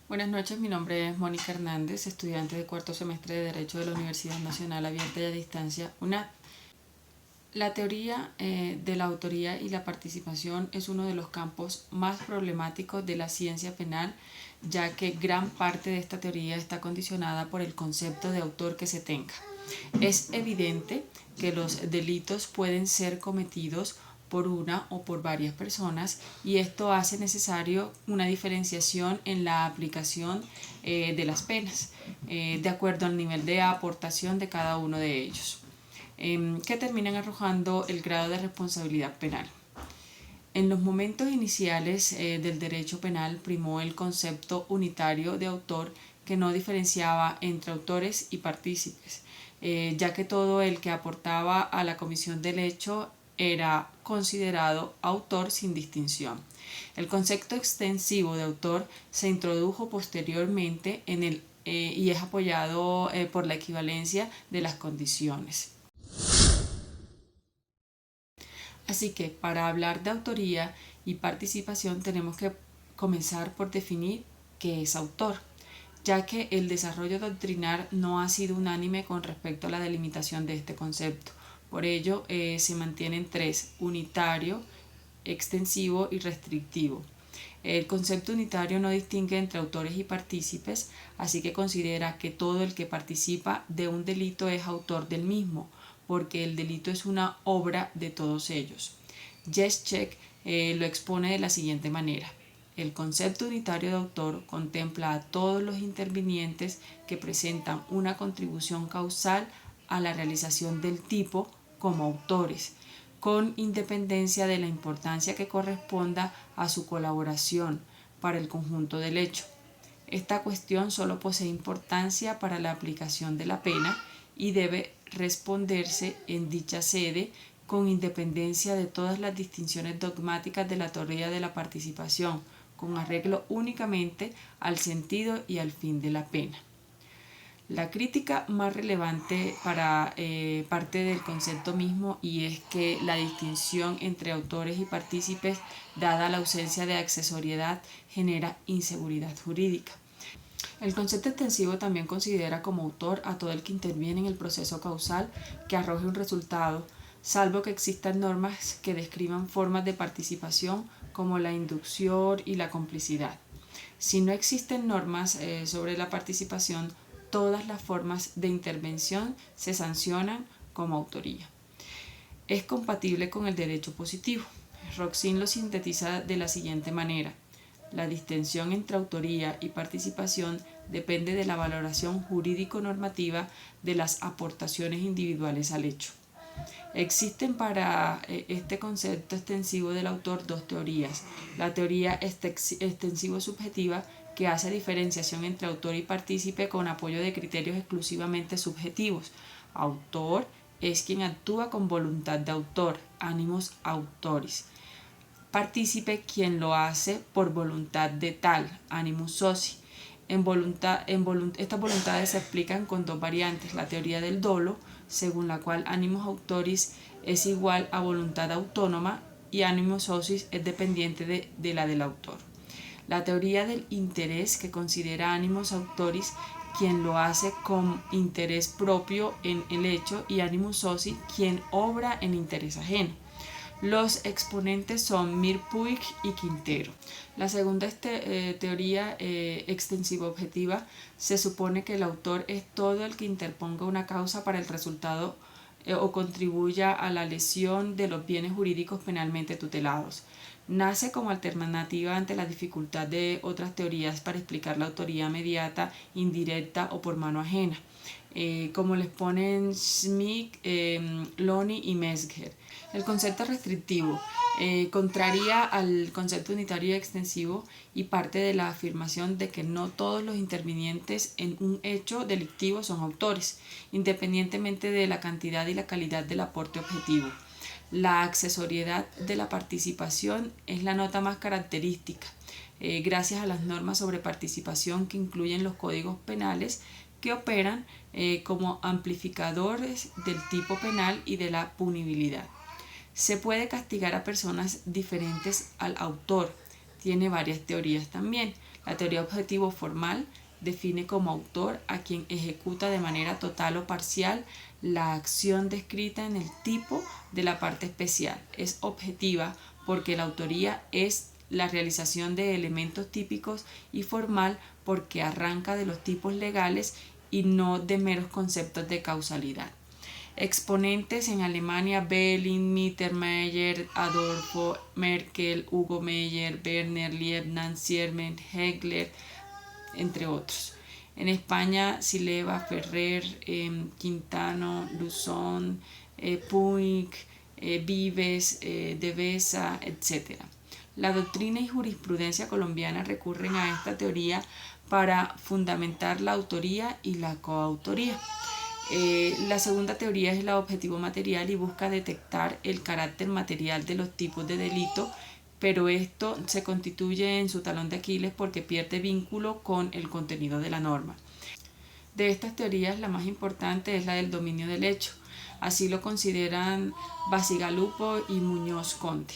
Buenas noches, mi nombre es Mónica Hernández, estudiante de cuarto semestre de Derecho de la Universidad Nacional Abierta y a Distancia, UNAD. La teoría de la autoría y la participación es uno de los campos más problemáticos de la ciencia penal, ya que gran parte de esta teoría está condicionada por el concepto de autor que se tenga. Es evidente que los delitos pueden ser cometidos por una o por varias personas y esto hace necesario una diferenciación en la aplicación de las penas de acuerdo al nivel de aportación de cada uno de ellos, que terminan arrojando el grado de responsabilidad penal. En los momentos iniciales del derecho penal primó el concepto unitario de autor que no diferenciaba entre autores y partícipes, ya que todo el que aportaba a la comisión del hecho era considerado autor sin distinción. El concepto extensivo de autor se introdujo posteriormente y es apoyado por la equivalencia de las condiciones. Así que para hablar de autoría y participación tenemos que comenzar por definir qué es autor, ya que el desarrollo doctrinal no ha sido unánime con respecto a la delimitación de este concepto. Por ello se mantienen tres: unitario, extensivo y restrictivo. El concepto unitario no distingue entre autores y partícipes, así que considera que todo el que participa de un delito es autor del mismo, porque el delito es una obra de todos ellos. Jeschek lo expone de la siguiente manera: el concepto unitario de autor contempla a todos los intervinientes que presentan una contribución causal a la realización del tipo como autores, con independencia de la importancia que corresponda a su colaboración para el conjunto del hecho. Esta cuestión solo posee importancia para la aplicación de la pena y debe responderse en dicha sede con independencia de todas las distinciones dogmáticas de la teoría de la participación, con arreglo únicamente al sentido y al fin de la pena. La crítica más relevante parte del concepto mismo, y es que la distinción entre autores y partícipes, dada la ausencia de accesoriedad, genera inseguridad jurídica. El concepto extensivo también considera como autor a todo el que interviene en el proceso causal que arroje un resultado, salvo que existan normas que describan formas de participación como la inducción y la complicidad. Si no existen normas sobre la participación, todas las formas de intervención se sancionan como autoría. Es compatible con el derecho positivo. Roxin lo sintetiza de la siguiente manera: la distinción entre autoría y participación depende de la valoración jurídico-normativa de las aportaciones individuales al hecho. Existen para este concepto extensivo del autor dos teorías: la teoría extensivo-subjetiva, que hace diferenciación entre autor y partícipe con apoyo de criterios exclusivamente subjetivos. Autor es quien actúa con voluntad de autor, animus autoris. Partícipe quien lo hace por voluntad de tal, animus soci. Estas voluntades se explican con dos variantes: la teoría del dolo, según la cual animus autoris es igual a voluntad autónoma y animus socis es dependiente de la del autor. La teoría del interés, que considera animus autoris quien lo hace con interés propio en el hecho, y animus soci quien obra en interés ajeno. Los exponentes son Mir Puig y Quintero. La segunda teoría extensivo-objetiva se supone que el autor es todo el que interponga una causa para el resultado o contribuya a la lesión de los bienes jurídicos penalmente tutelados. Nace como alternativa ante la dificultad de otras teorías para explicar la autoría mediata, indirecta o por mano ajena, como les ponen Schmidt, Loney y Metzger. El concepto restrictivo contraría al concepto unitario y extensivo y parte de la afirmación de que no todos los intervinientes en un hecho delictivo son autores, independientemente de la cantidad y la calidad del aporte objetivo. La accesoriedad de la participación es la nota más característica, gracias a las normas sobre participación que incluyen los códigos penales, que operan como amplificadores del tipo penal y de la punibilidad. Se puede castigar a personas diferentes al autor. Tiene varias teorías también. La teoría objetivo formal define como autor a quien ejecuta de manera total o parcial la acción descrita en el tipo de la parte especial. Es objetiva porque la autoría es la realización de elementos típicos y formal porque arranca de los tipos legales y no de meros conceptos de causalidad. Exponentes en Alemania: Belling, Mittermeier, Adolfo, Merkel, Hugo Meyer, Werner, Liebman, Siermen, Hegler, entre otros. En España: Sileva, Ferrer, Quintano, Luzón, Puig, Vives, Devesa, etc. La doctrina y jurisprudencia colombiana recurren a esta teoría para fundamentar la autoría y la coautoría. La segunda teoría es la objetivo material y busca detectar el carácter material de los tipos de delito, pero esto se constituye en su talón de Aquiles porque pierde vínculo con el contenido de la norma. De estas teorías, la más importante es la del dominio del hecho. Así lo consideran Bacigalupo y Muñoz Conde.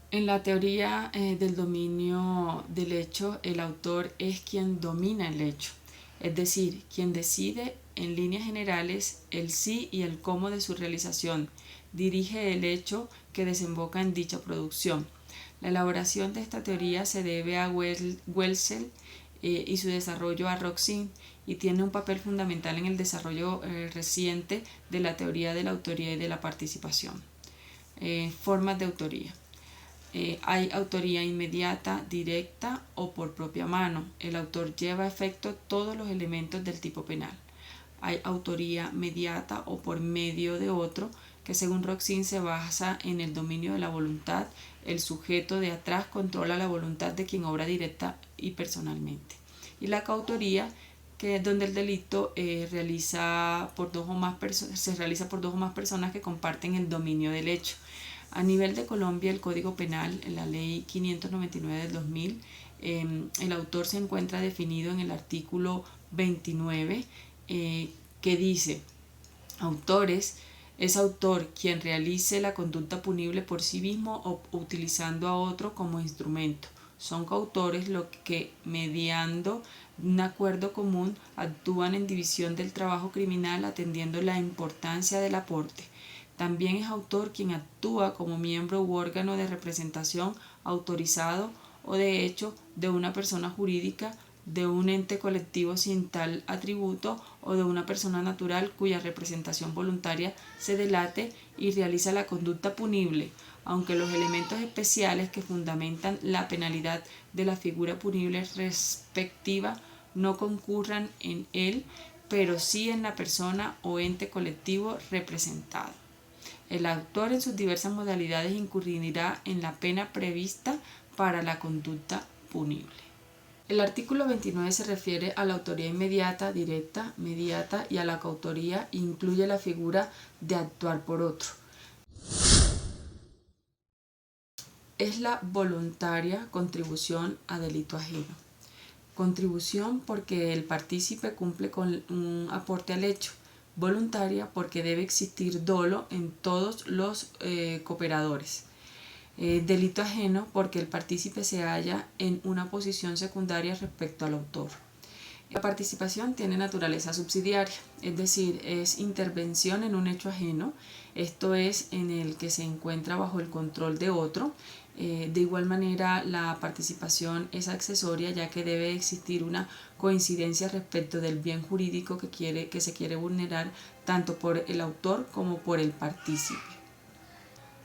En la teoría del dominio del hecho, el autor es quien domina el hecho, es decir, quien decide en líneas generales el sí y el cómo de su realización, dirige el hecho que desemboca en dicha producción. La elaboración de esta teoría se debe a Welsel y su desarrollo a Roxin, y tiene un papel fundamental en el desarrollo reciente de la teoría de la autoría y de la participación. Formas de autoría. Hay autoría inmediata, directa o por propia mano. El autor lleva a efecto todos los elementos del tipo penal. Hay autoría mediata o por medio de otro, que según Roxin se basa en el dominio de la voluntad. El sujeto de atrás controla la voluntad de quien obra directa y personalmente. Y la coautoría, que es donde el delito se realiza por dos o más personas que comparten el dominio del hecho. A nivel de Colombia, el Código Penal, en la Ley 599 del 2000, el autor se encuentra definido en el artículo 29, que dice: autores es autor quien realice la conducta punible por sí mismo o utilizando a otro como instrumento. Son coautores los que, mediando un acuerdo común, actúan en división del trabajo criminal atendiendo la importancia del aporte. También es autor quien actúa como miembro u órgano de representación autorizado o de hecho de una persona jurídica, de un ente colectivo sin tal atributo o de una persona natural cuya representación voluntaria se delate y realiza la conducta punible, aunque los elementos especiales que fundamentan la penalidad de la figura punible respectiva no concurran en él, pero sí en la persona o ente colectivo representado. El autor en sus diversas modalidades incurrirá en la pena prevista para la conducta punible. El artículo 29 se refiere a la autoría inmediata, directa, mediata y a la coautoría e incluye la figura de actuar por otro. Es la voluntaria contribución a delito ajeno. Contribución porque el partícipe cumple con un aporte al hecho. Voluntaria porque debe existir dolo en todos los cooperadores. Delito ajeno porque el partícipe se halla en una posición secundaria respecto al autor. La participación tiene naturaleza subsidiaria, es decir, es intervención en un hecho ajeno, esto es, en el que se encuentra bajo el control de otro. De igual manera, la participación es accesoria, ya que debe existir una coincidencia respecto del bien jurídico que se quiere vulnerar tanto por el autor como por el partícipe.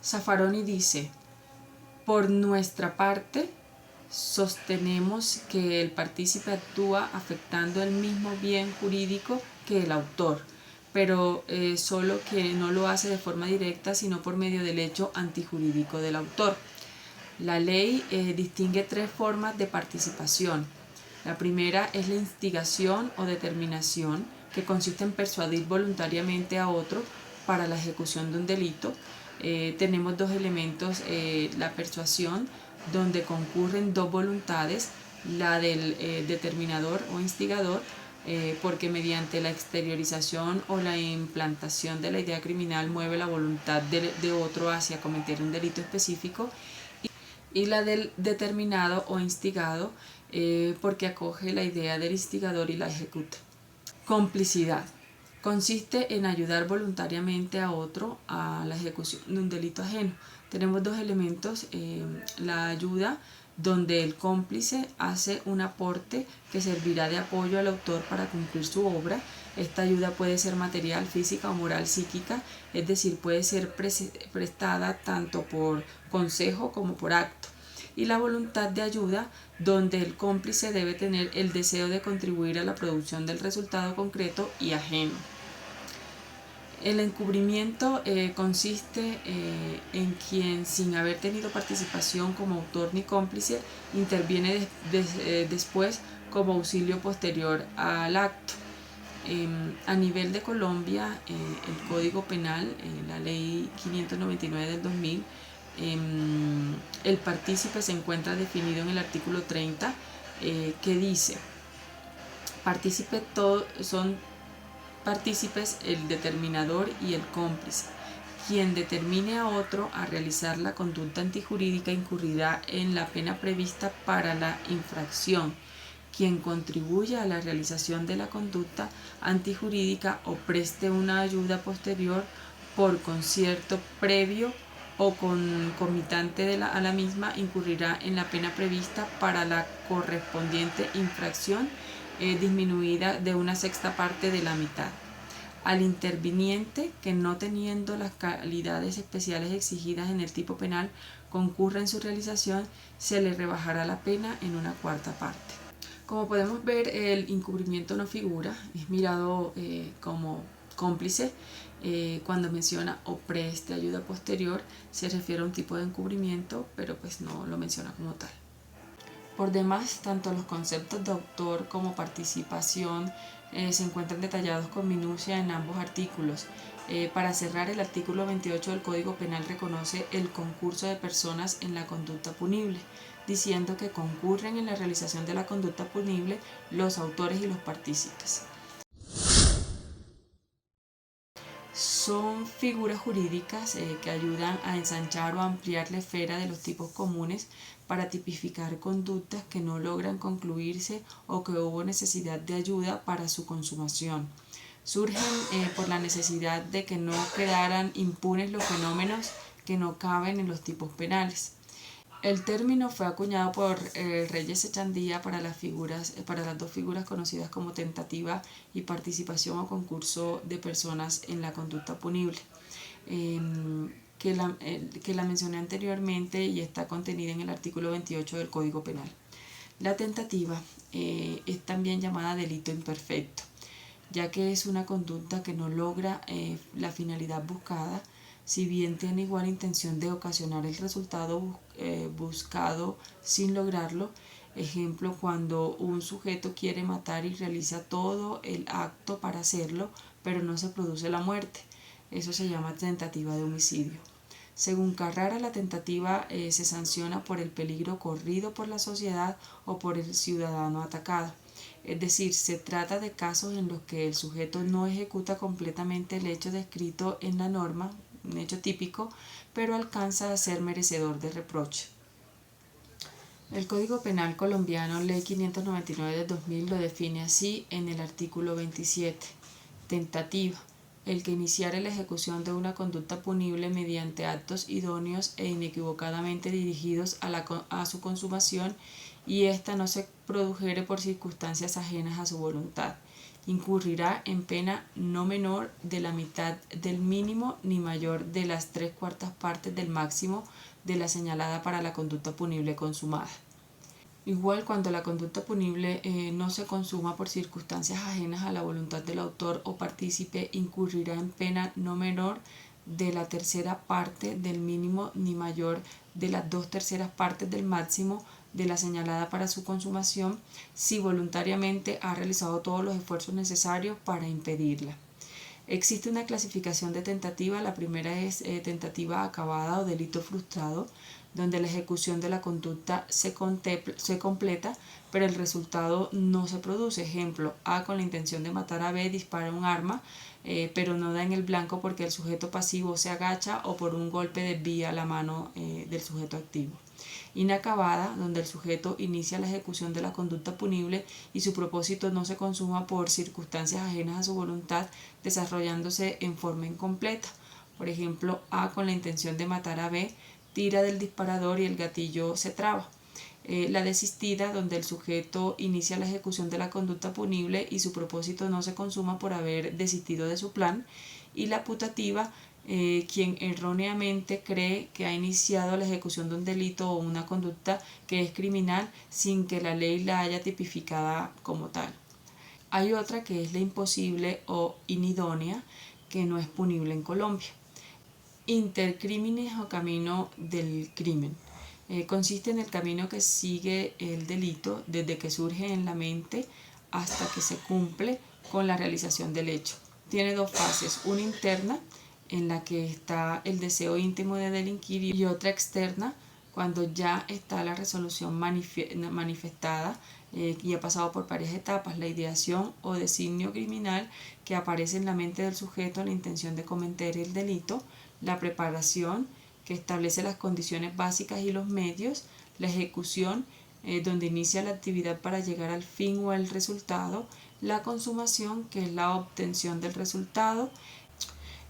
Zaffaroni dice: por nuestra parte, sostenemos que el partícipe actúa afectando el mismo bien jurídico que el autor, pero solo que no lo hace de forma directa, sino por medio del hecho antijurídico del autor. La ley distingue tres formas de participación. La primera es la instigación o determinación, que consiste en persuadir voluntariamente a otro para la ejecución de un delito. Tenemos dos elementos: la persuasión, donde concurren dos voluntades, la del determinador o instigador, porque mediante la exteriorización o la implantación de la idea criminal mueve la voluntad de otro hacia cometer un delito específico, y la del determinado o instigado, porque acoge la idea del instigador y la ejecuta. Complicidad. Consiste en ayudar voluntariamente a otro a la ejecución de un delito ajeno. Tenemos dos elementos, la ayuda, donde el cómplice hace un aporte que servirá de apoyo al autor para cumplir su obra. Esta ayuda puede ser material, física o moral psíquica, es decir, puede ser prestada tanto por consejo como por acto. Y la voluntad de ayuda, donde el cómplice debe tener el deseo de contribuir a la producción del resultado concreto y ajeno. El encubrimiento consiste en quien, sin haber tenido participación como autor ni cómplice, interviene después como auxilio posterior al acto. A nivel de Colombia, el Código Penal, la Ley 599 del 2000, el partícipe se encuentra definido en el artículo 30, que dice: son partícipes el determinador y el cómplice. Quien determine a otro a realizar la conducta antijurídica incurrirá en la pena prevista para la infracción. Quien contribuya a la realización de la conducta antijurídica o preste una ayuda posterior por concierto previo o concomitante a la misma incurrirá en la pena prevista para la correspondiente infracción, disminuida de una sexta parte de la mitad. Al interviniente que, no teniendo las calidades especiales exigidas en el tipo penal, concurra en su realización, se le rebajará la pena en una cuarta parte. Como podemos ver, el encubrimiento no figura, es mirado como cómplice. Cuando menciona o preste ayuda posterior, se refiere a un tipo de encubrimiento, pero pues no lo menciona como tal. Por demás, tanto los conceptos de autor como participación se encuentran detallados con minucia en ambos artículos. Para cerrar, el artículo 28 del Código Penal reconoce el concurso de personas en la conducta punible, diciendo que concurren en la realización de la conducta punible los autores y los partícipes. Son figuras jurídicas que ayudan a ensanchar o ampliar la esfera de los tipos comunes para tipificar conductas que no logran concluirse o que hubo necesidad de ayuda para su consumación. Surgen por la necesidad de que no quedaran impunes los fenómenos que no caben en los tipos penales. El término fue acuñado por Reyes Echandía para las dos figuras conocidas como tentativa y participación o concurso de personas en la conducta punible, que la mencioné anteriormente y está contenida en el artículo 28 del Código Penal. La tentativa es también llamada delito imperfecto, ya que es una conducta que no logra la finalidad buscada, si bien tiene igual intención de ocasionar el resultado buscado sin lograrlo. Ejemplo, cuando un sujeto quiere matar y realiza todo el acto para hacerlo, pero no se produce la muerte. Eso se llama tentativa de homicidio. Según Carrara, la tentativa se sanciona por el peligro corrido por la sociedad o por el ciudadano atacado. Es decir, se trata de casos en los que el sujeto no ejecuta completamente el hecho descrito en la norma, un hecho típico, pero alcanza a ser merecedor de reproche. El Código Penal colombiano, Ley 599 del 2000, lo define así en el artículo 27. Tentativa: el que iniciare la ejecución de una conducta punible mediante actos idóneos e inequivocadamente dirigidos a su consumación, y ésta no se produjere por circunstancias ajenas a su voluntad, incurrirá en pena no menor de la mitad del mínimo ni mayor de las 3/4 partes del máximo de la señalada para la conducta punible consumada. Igual, cuando la conducta punible no se consuma por circunstancias ajenas a la voluntad del autor o partícipe, incurrirá en pena no menor de la 1/3 parte del mínimo ni mayor de las 2/3 partes del máximo de la señalada para su consumación, si voluntariamente ha realizado todos los esfuerzos necesarios para impedirla. Existe una clasificación de tentativa. La primera es tentativa acabada o delito frustrado, donde la ejecución de la conducta se completa, pero el resultado no se produce. Ejemplo, A, con la intención de matar a B, dispara un arma, pero no da en el blanco porque el sujeto pasivo se agacha o por un golpe desvía la mano del sujeto activo. Inacabada, donde el sujeto inicia la ejecución de la conducta punible y su propósito no se consuma por circunstancias ajenas a su voluntad, desarrollándose en forma incompleta. Por ejemplo, A con la intención de matar a B, tira del disparador y el gatillo se traba. La desistida, donde el sujeto inicia la ejecución de la conducta punible y su propósito no se consuma por haber desistido de su plan. Y la putativa, quien erróneamente cree que ha iniciado la ejecución de un delito o una conducta que es criminal sin que la ley la haya tipificada como tal. Hay otra que es la imposible o inidónea, que no es punible en Colombia. Intercrímenes o camino del crimen. Consiste en el camino que sigue el delito desde que surge en la mente hasta que se cumple con la realización del hecho. Tiene dos fases, una interna en la que está el deseo íntimo de delinquir y otra externa cuando ya está la resolución manifestada y ha pasado por varias etapas, la ideación o designio criminal que aparece en la mente del sujeto la intención de cometer el delito, la preparación que establece las condiciones básicas y los medios, la ejecución donde inicia la actividad para llegar al fin o al resultado, la consumación que es la obtención del resultado.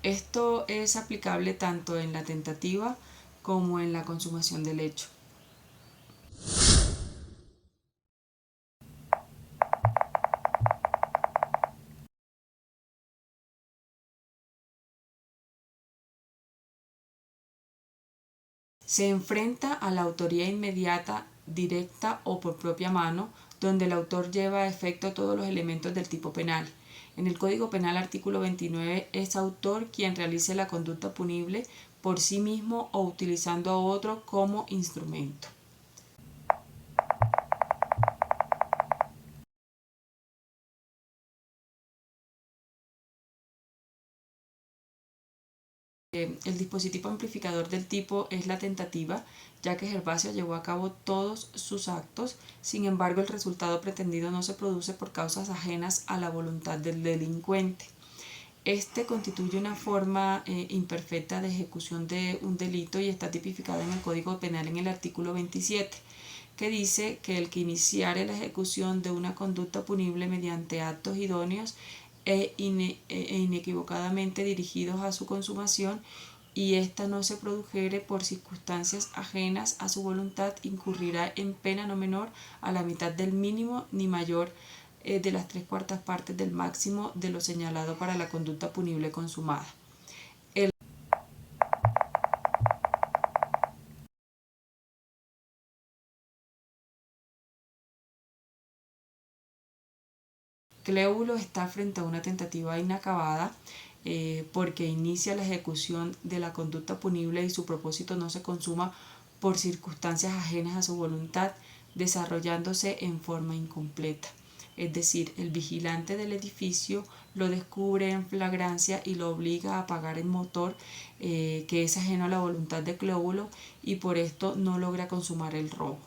Esto es aplicable tanto en la tentativa como en la consumación del hecho. Se enfrenta a la autoría inmediata, directa o por propia mano, donde el autor lleva a efecto todos los elementos del tipo penal. En el Código Penal, artículo 29, es autor quien realice la conducta punible por sí mismo o utilizando a otro como instrumento. El dispositivo amplificador del tipo es la tentativa, ya que Gervasio llevó a cabo todos sus actos, sin embargo el resultado pretendido no se produce por causas ajenas a la voluntad del delincuente. Este constituye una forma imperfecta de ejecución de un delito y está tipificada en el Código Penal en el artículo 27, que dice que el que iniciare la ejecución de una conducta punible mediante actos idóneos e inequivocadamente dirigidos a su consumación y ésta no se produjere por circunstancias ajenas a su voluntad, incurrirá en pena no menor a la mitad del mínimo ni mayor de las 3/4 partes del máximo de lo señalado para la conducta punible consumada. Cléulo está frente a una tentativa inacabada porque inicia la ejecución de la conducta punible y su propósito no se consuma por circunstancias ajenas a su voluntad, desarrollándose en forma incompleta. Es decir, el vigilante del edificio lo descubre en flagrancia y lo obliga a apagar el motor que es ajeno a la voluntad de Cléulo y por esto no logra consumar el robo.